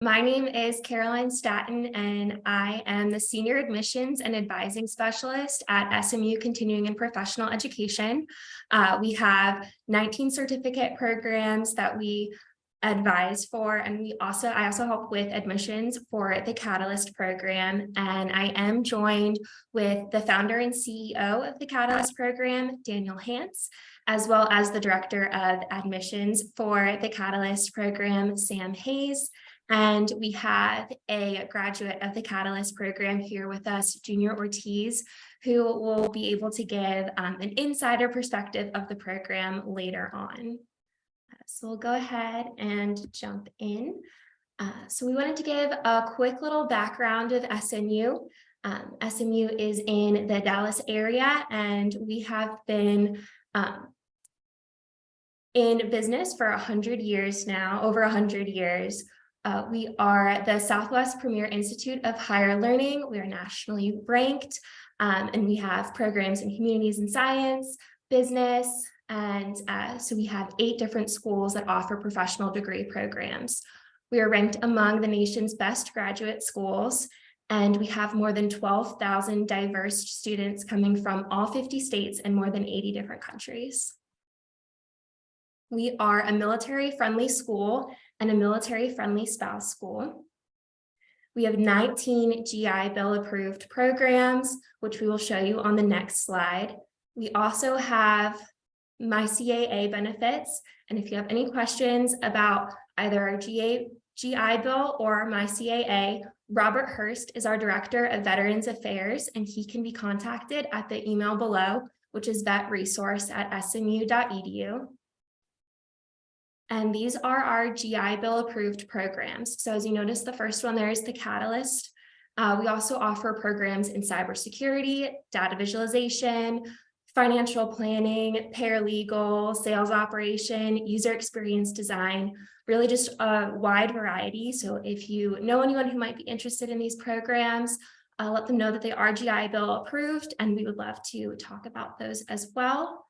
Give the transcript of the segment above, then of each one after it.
My name is Caroline Staton, and I am the Senior Admissions and Advising Specialist at SMU Continuing and Professional Education. We have 19 certificate programs that we advise for, and I also help with admissions for the Catalyst program. And I am joined with the founder and CEO of the Catalyst program, Daniel Hance, as well as the Director of Admissions for the Catalyst program, Sam Hayes. And we have a graduate of the Catalyst program here with us, Junior Ortiz, who will be able to give an insider perspective of the program later on. So we'll go ahead and jump in. So we wanted to give a quick little background of SMU. SMU is in the Dallas area, and we have been in business for 100 years now, over 100 years. We are the Southwest Premier Institute of Higher Learning. We are nationally ranked, and we have programs in communities and science, business, and so we have 8 different schools that offer professional degree programs. We are ranked among the nation's best graduate schools, and we have more than 12,000 diverse students coming from all 50 states and more than 80 different countries. We are a military-friendly school and a military-friendly spouse school. We have 19 GI Bill approved programs, which we will show you on the next slide. We also have MyCAA benefits, and if you have any questions about either our GI Bill or MyCAA, Robert Hurst is our Director of Veterans Affairs, and he can be contacted at the email below, which is vetresource@smu.edu. And these are our GI Bill approved programs. So as you notice, the first one there is the Catalyst. We also offer programs in cybersecurity, data visualization, financial planning, paralegal, sales operation, user experience design, really just a wide variety. So if you know anyone who might be interested in these programs, let them know that they are GI Bill approved, and we would love to talk about those as well.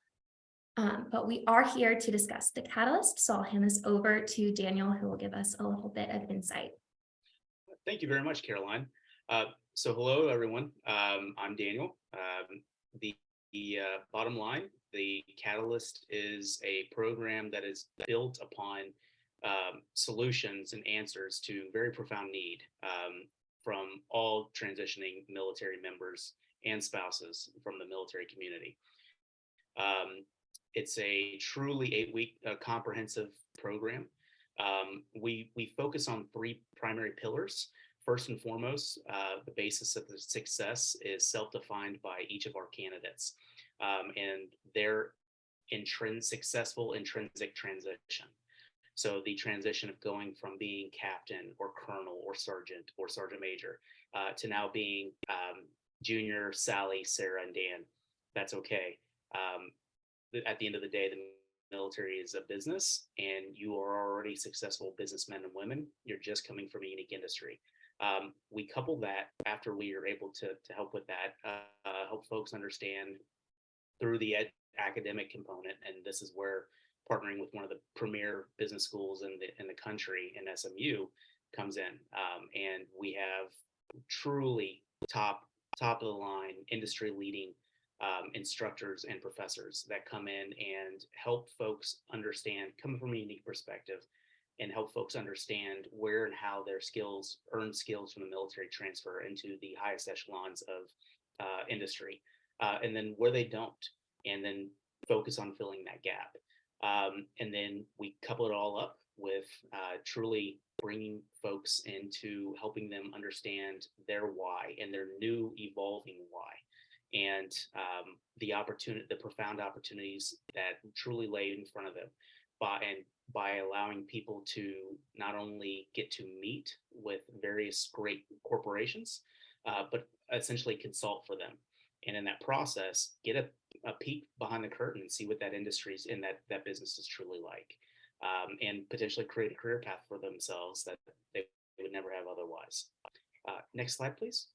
But we are here to discuss the Catalyst, so I'll hand this over to Daniel, who will give us a little bit of insight. Thank you very much, Caroline. So hello, everyone. I'm Daniel. The bottom line, the Catalyst is a program that is built upon solutions and answers to very profound need from all transitioning military members and spouses from the military community. It's a truly 8-week comprehensive program. We focus on 3 primary pillars. First and foremost, the basis of the success is self-defined by each of our candidates and their successful intrinsic transition. So the transition of going from being captain or colonel or sergeant major to now being Junior, Sally, Sarah, and Dan. That's okay. At the end of the day, the military is a business, and you are already successful businessmen and women. You're just coming from a unique industry. We couple that after we are able to help with that, help folks understand through the academic component, and this is where partnering with one of the premier business schools in the country, in SMU, comes in. And we have truly top of the line, industry leading instructors and professors that come in and help folks understand, come from a unique perspective, and help folks understand where and how their earned skills from the military transfer into the highest echelons of industry, and then where they don't, and then focus on filling that gap. And then we couple it all up with truly bringing folks into helping them understand their why and their new evolving why. And the profound opportunities that truly lay in front of them, by allowing people to not only get to meet with various great corporations, but essentially consult for them. And in that process, get a peek behind the curtain and see what that industry's in that business is truly like, and potentially create a career path for themselves that they would never have otherwise. Next slide, please.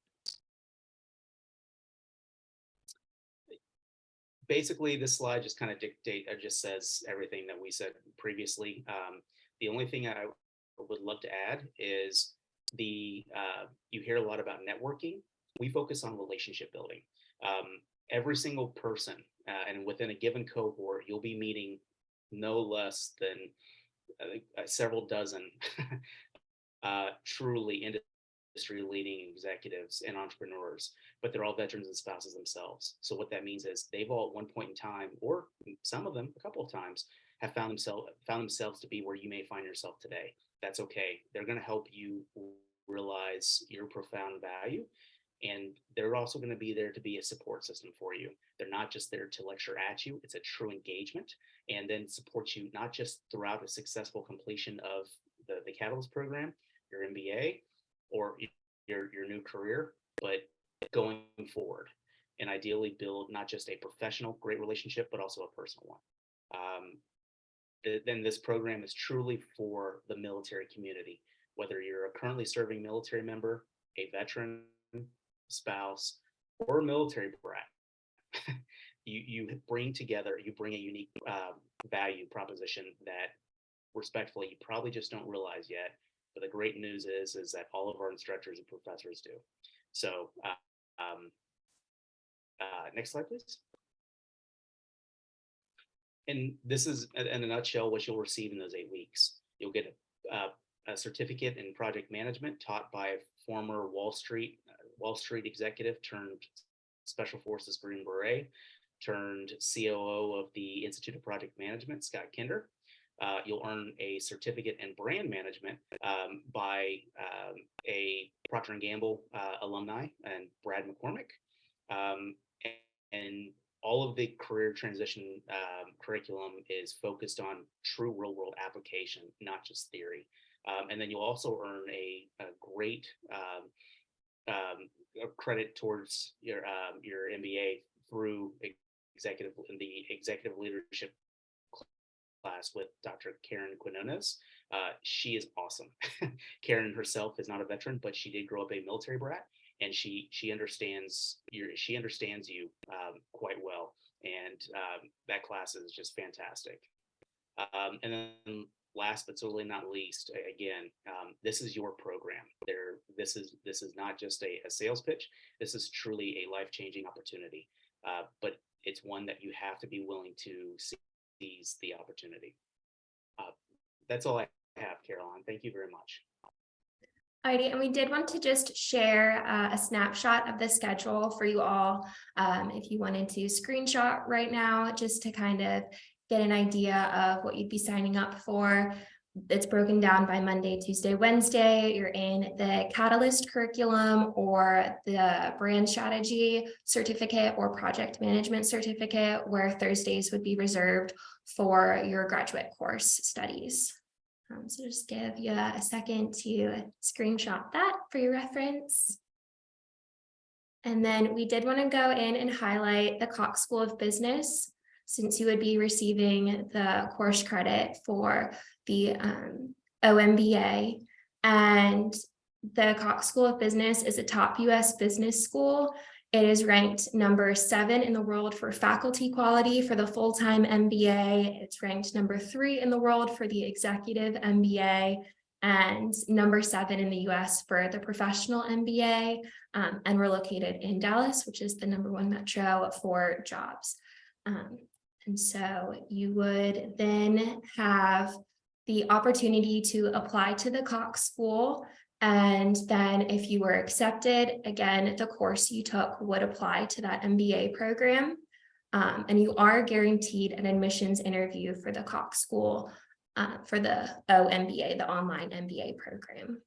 Basically, this slide just kind of just says everything that we said previously. The only thing I would love to add is you hear a lot about networking. We focus on relationship building. Every single person, and within a given cohort, you'll be meeting no less than several dozen truly industry leading executives and entrepreneurs, but they're all veterans and spouses themselves. So what that means is they've all at one point in time, or some of them a couple of times, have found themselves to be where you may find yourself today. That's okay. They're going to help you realize your profound value. And they're also going to be there to be a support system for you. They're not just there to lecture at you. It's a true engagement, and then support you not just throughout a successful completion of the Catalyst program, your MBA, or your new career, but going forward, and ideally build not just a professional great relationship, but also a personal one. Then this program is truly for the military community, whether you're a currently serving military member, a veteran, spouse, or a military brat. you bring a unique value proposition that respectfully you probably just don't realize yet. But the great news is that all of our instructors and professors do. So next slide, please. And this is, in a nutshell, what you'll receive in those 8 weeks. You'll get a certificate in project management taught by a former Wall Street executive turned Special Forces Green Beret, turned COO of the Institute of Project Management, Scott Kinder. You'll earn a certificate in brand management by a Procter & Gamble alumni and Brad McCormick. And all of the career transition curriculum is focused on true real world application, not just theory. And then you'll also earn a great credit towards your MBA through the executive leadership class with Dr. Karen Quinones. She is awesome. Karen herself is not a veteran, but she did grow up a military brat, and she understands you quite well. And that class is just fantastic. And then last but certainly not least, again, this is your program. This is not just a sales pitch. This is truly a life-changing opportunity. But it's one that you have to be willing to seize the opportunity. That's all I have, Caroline. Thank you very much. Alrighty, and we did want to just share a snapshot of the schedule for you all. If you wanted to screenshot right now, just to kind of get an idea of what you'd be signing up for. It's broken down by Monday, Tuesday, Wednesday. You're in the Catalyst curriculum or the brand strategy certificate or project management certificate, where Thursdays would be reserved for your graduate course studies. So just give you a second to screenshot that for your reference. And then we did want to go in and highlight the Cox School of Business, since you would be receiving the course credit for the OMBA. And the Cox School of Business is a top US business school. It is ranked number 7 in the world for faculty quality for the full-time MBA. It's ranked number 3 in the world for the executive MBA, and number 7 in the US for the professional MBA. And we're located in Dallas, which is the number 1 metro for jobs. And so you would then have the opportunity to apply to the Cox School. And then if you were accepted, again, the course you took would apply to that MBA program. And you are guaranteed an admissions interview for the Cox School for the OMBA, the online MBA program.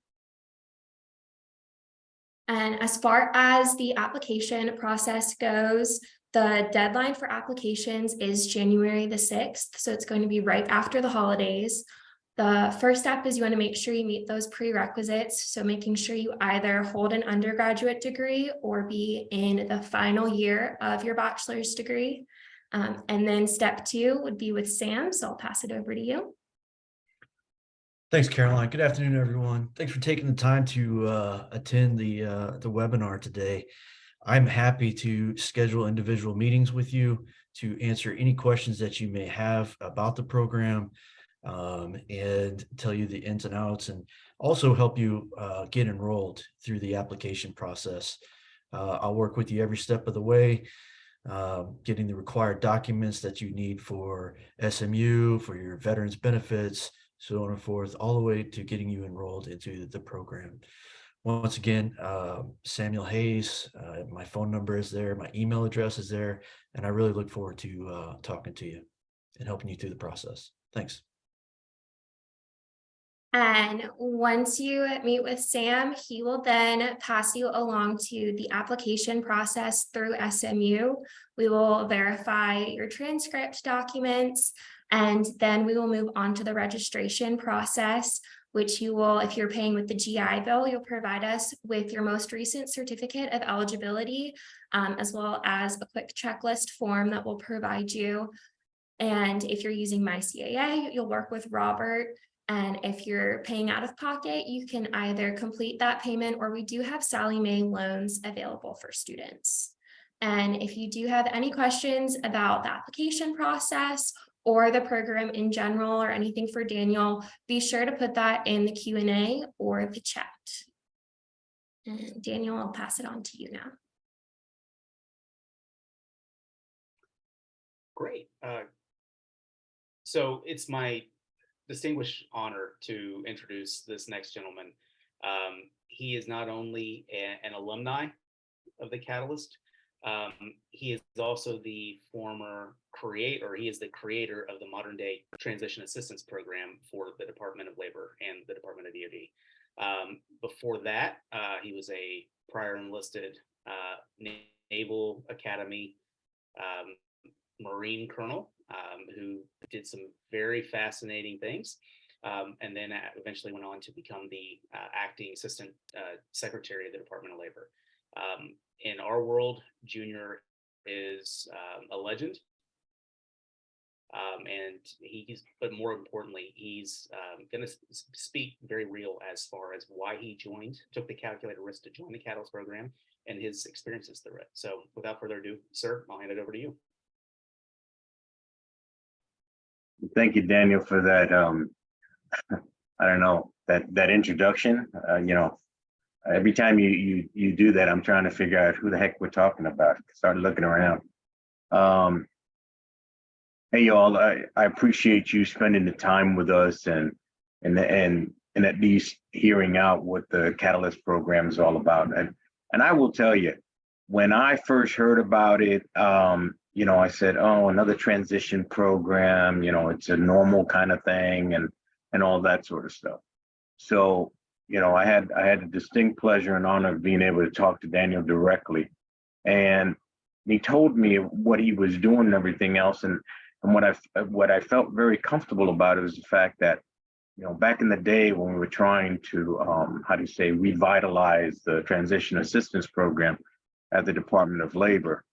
And as far as the application process goes, the deadline for applications is January the 6th. So it's going to be right after the holidays. The first step is you want to make sure you meet those prerequisites. So making sure you either hold an undergraduate degree or be in the final year of your bachelor's degree. And then step 2 would be with Sam. So I'll pass it over to you. Thanks, Caroline. Good afternoon, everyone. Thanks for taking the time to attend the webinar today. I'm happy to schedule individual meetings with you to answer any questions that you may have about the program. and tell you the ins and outs, and also help you get enrolled through the application process. I'll work with you every step of the way, getting the required documents that you need for SMU, for your veterans benefits, so on and forth, all the way to getting you enrolled into the program. Once again, Samuel Hayes, my phone number is there, my email address is there, and I really look forward to talking to you and helping you through the process. Thanks. And once you meet with Sam, he will then pass you along to the application process through SMU. We will verify your transcript documents, and then we will move on to the registration process, which you will, if you're paying with the GI Bill, you'll provide us with your most recent certificate of eligibility, as well as a quick checklist form that will provide you. And if you're using MyCAA, you'll work with Robert. And if you're paying out of pocket, you can either complete that payment, or we do have Sallie Mae loans available for students. And if you do have any questions about the application process or the program in general, or anything for Daniel, be sure to put that in the Q&A or the chat. And Daniel, I'll pass it on to you now. Great. So it's my distinguished honor to introduce this next gentleman. He is not only an alumni of the Catalyst, he is also the he is the creator of the modern day transition assistance program for the Department of Labor and the Department of DoD. Before that, he was a prior enlisted Naval Academy Marine colonel who did some very fascinating things, and then eventually went on to become the acting assistant secretary of the Department of Labor. In our world, Junior is a legend, and but more importantly, he's going to speak very real as far as why he took the calculated risk to join the Catalyst program and his experiences through it. So without further ado, sir, I'll hand it over to you. Thank you, Daniel, for that. I don't know, that introduction. Every time you do that, I'm trying to figure out who the heck we're talking about. Started looking around. Hey, y'all, I appreciate you spending the time with us and at least hearing out what the Catalyst program is all about. And I will tell you, when I first heard about it, I said, oh, another transition program, it's a normal kind of thing and all that sort of stuff. So, I had the distinct pleasure and honor of being able to talk to Daniel directly. And he told me what he was doing and everything else. And what I felt very comfortable about it was the fact that, back in the day when we were trying to, revitalize the transition assistance program at the Department of Labor,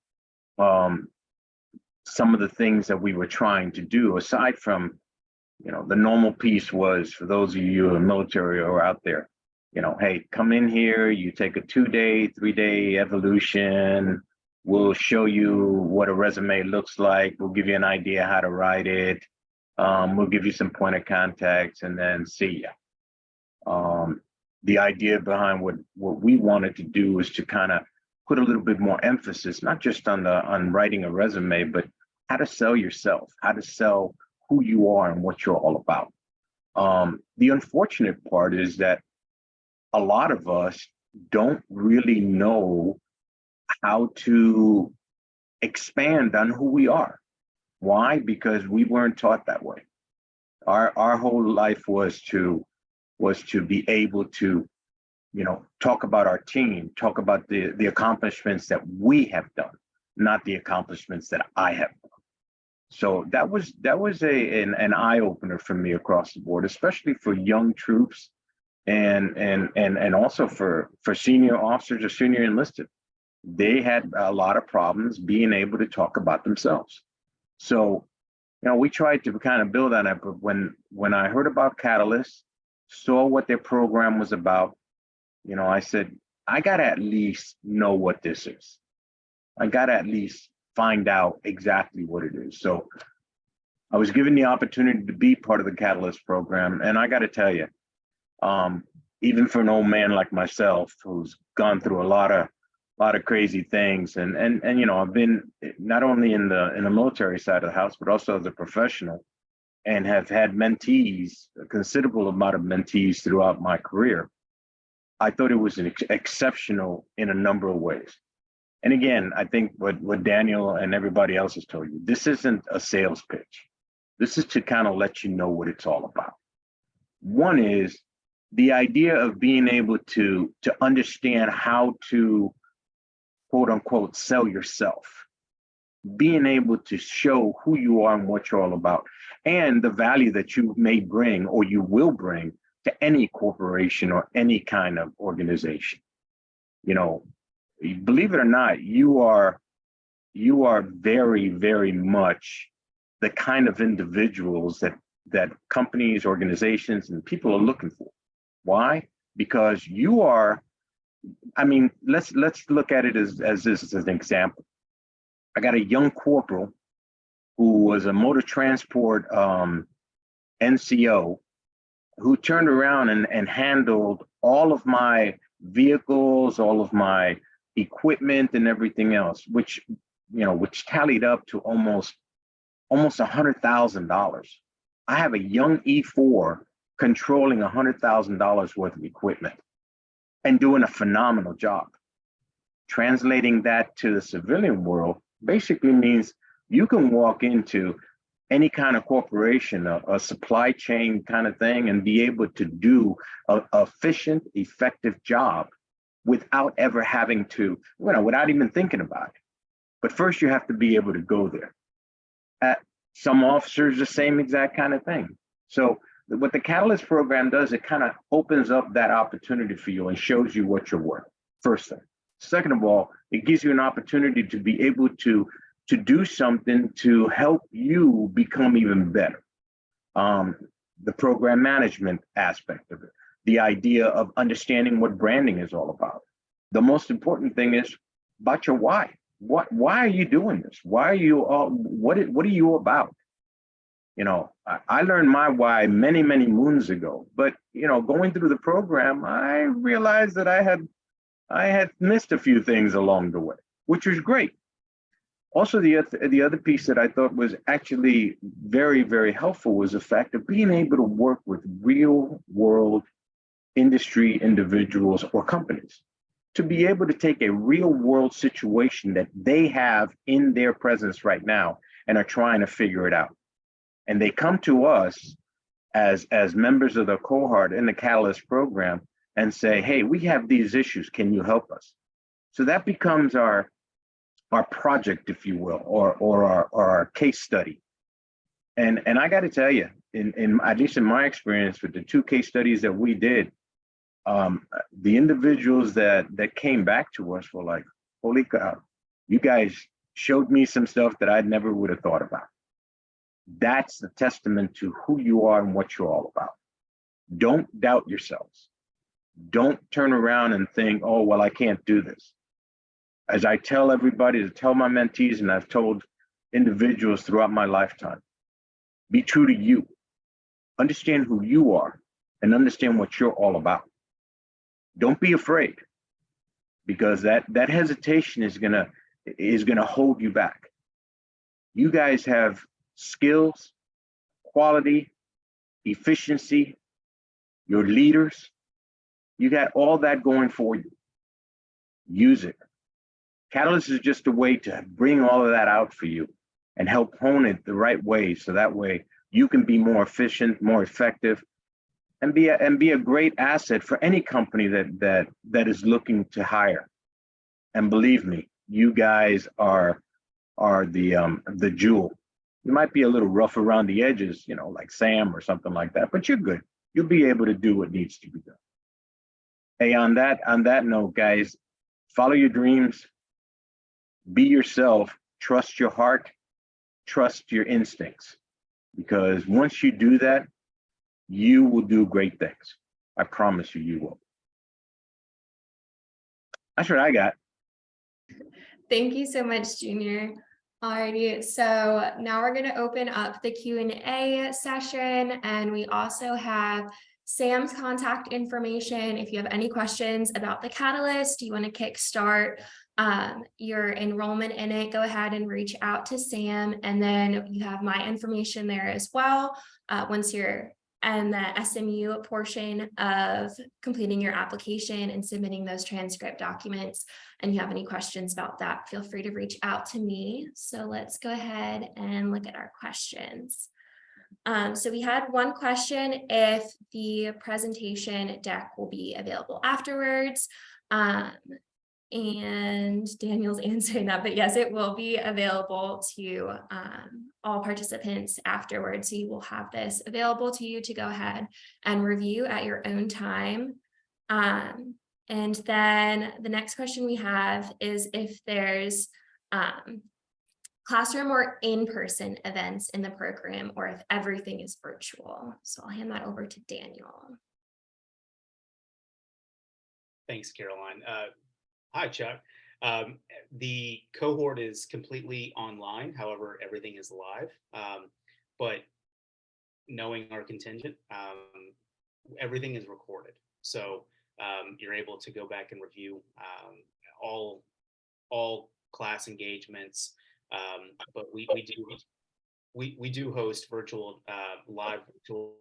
some of the things that we were trying to do, aside from, the normal piece was, for those of you who are military or out there, hey, come in here, you take a 2-day, 3-day evolution. We'll show you what a resume looks like. We'll give you an idea how to write it. We'll give you some point of contacts and then see ya. The idea behind what we wanted to do was to kind of put a little bit more emphasis, not just on writing a resume, but how to sell yourself, how to sell who you are and what you're all about. The unfortunate part is that a lot of us don't really know how to expand on who we are. Why? Because we weren't taught that way. Our whole life was to be able to, talk about our team, talk about the accomplishments that we have done, not the accomplishments that I have done. So that was an eye opener for me across the board, especially for young troops and also for senior officers or senior enlisted. They had a lot of problems being able to talk about themselves. So, we tried to kind of build on that, but when I heard about Catalyst, saw what their program was about, I said, I got to at least know what this is. I got to at least find out exactly what it is. So I was given the opportunity to be part of the Catalyst program. And I got to tell you, even for an old man like myself, who's gone through a lot of crazy things, and you know, I've been not only in the military side of the house, but also as a professional, and have had mentees, a considerable amount of mentees throughout my career. I thought it was exceptional in a number of ways. And again, I think what Daniel and everybody else has told you, this isn't a sales pitch. This is to kind of let you know what it's all about. One is the idea of being able to understand how to, quote unquote, sell yourself, being able to show who you are and what you're all about, and the value that you may bring or you will bring to any corporation or any kind of organization. You know, believe it or not, you are very, very much the kind of individuals that companies, organizations, and people are looking for. Why? Because you are, I mean, let's look at it as this as an example. I got a young corporal who was a motor transport NCO, who turned around and handled all of my vehicles, all of my equipment and everything else, which tallied up to almost $100,000. I have a young E4 controlling $100,000 worth of equipment and doing a phenomenal job. Translating that to the civilian world basically means you can walk into any kind of corporation, a supply chain kind of thing, and be able to do an efficient, effective job without ever having to, without even thinking about it. But first you have to be able to go there. Some officers, the same exact kind of thing. So what the Catalyst program does, it kind of opens up that opportunity for you and shows you what you're worth, first thing. Second of all, it gives you an opportunity to be able to do something to help you become even better. The program management aspect of it, the idea of understanding what branding is all about. The most important thing is about your why. Why are you doing this? Why are you all, what are you about? You know, I learned my why many, many moons ago, but going through the program, I realized that I had missed a few things along the way, which was great. Also, the other piece that I thought was actually very, very helpful was the fact of being able to work with real world industry individuals or companies to be able to take a real world situation that they have in their presence right now and are trying to figure it out. And they come to us as members of the cohort in the Catalyst program and say, hey, we have these issues, can you help us? So that becomes our project, if you will, or our case study. And I got to tell you, in at least in my experience with the 2 case studies that we did, the individuals that came back to us were like, holy cow, you guys showed me some stuff that I never would have thought about. That's a testament to who you are and what you're all about. Don't doubt yourselves. Don't turn around and think, oh, well, I can't do this. As I tell everybody, to tell my mentees, and I've told individuals throughout my lifetime, be true to you. Understand who you are and understand what you're all about. Don't be afraid, because that hesitation is gonna hold you back. You guys have skills, quality, efficiency, you're leaders. You got all that going for you. Use it. Catalyst is just a way to bring all of that out for you and help hone it the right way, so that way you can be more efficient, more effective, and be a great asset for any company that is looking to hire. And believe me, you guys are the jewel. You might be a little rough around the edges, like Sam or something like that, but you're good. You'll be able to do what needs to be done. Hey, on that note, guys, follow your dreams, be yourself, trust your heart, trust your instincts, because once you do that, you will do great things. I promise you, you will. That's what I got. Thank you so much, Junior. Alrighty, so now we're going to open up the Q&A session, and we also have Sam's contact information. If you have any questions about the Catalyst, you want to kickstart your enrollment in it, go ahead and reach out to Sam, and then you have my information there as well. Once you're in the SMU portion of completing your application and submitting those transcript documents, and you have any questions about that, feel free to reach out to me. So let's go ahead and look at our questions. So we had one question, if the presentation deck will be available afterwards. And Daniel's answering that, but yes, it will be available to all participants afterwards. So you will have this available to you to go ahead and review at your own time. And then the next question we have is if there's classroom or in-person events in the program, or if everything is virtual. So I'll hand that over to Daniel. Thanks, Caroline. Hi, Chuck. The cohort is completely online. However, everything is live. But knowing our contingent, everything is recorded. So you're able to go back and review all class engagements. But we do host virtual live virtual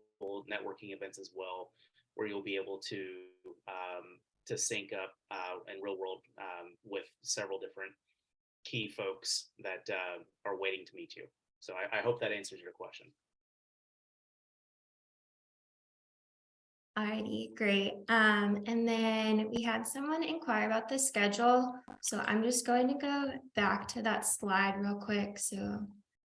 networking events as well, where you'll be able to sync up in real world with several different key folks that are waiting to meet you. So I hope that answers your question. Alrighty, great. And then we had someone inquire about the schedule. So I'm just going to go back to that slide real quick. So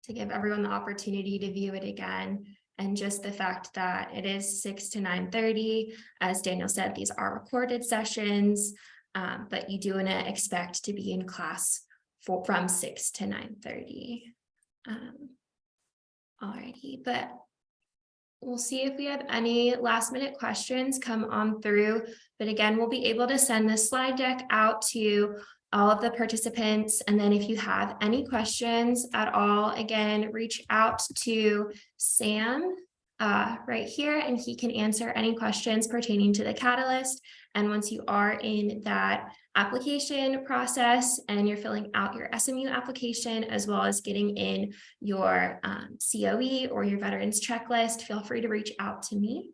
to give everyone the opportunity to view it again, and just the fact that it is 6 to 9:30, as Daniel said, these are recorded sessions, but you do want to expect to be in class from 6 to 9:30. Alrighty, but we'll see if we have any last minute questions come on through. But again, we'll be able to send this slide deck out to all of the participants. And then if you have any questions at all, again, reach out to Sam right here, and he can answer any questions pertaining to the Catalyst. And once you are in that application process and you're filling out your SMU application, as well as getting in your COE or your veterans checklist, feel free to reach out to me.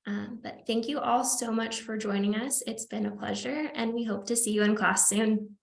But thank you all so much for joining us. It's been a pleasure, and we hope to see you in class soon.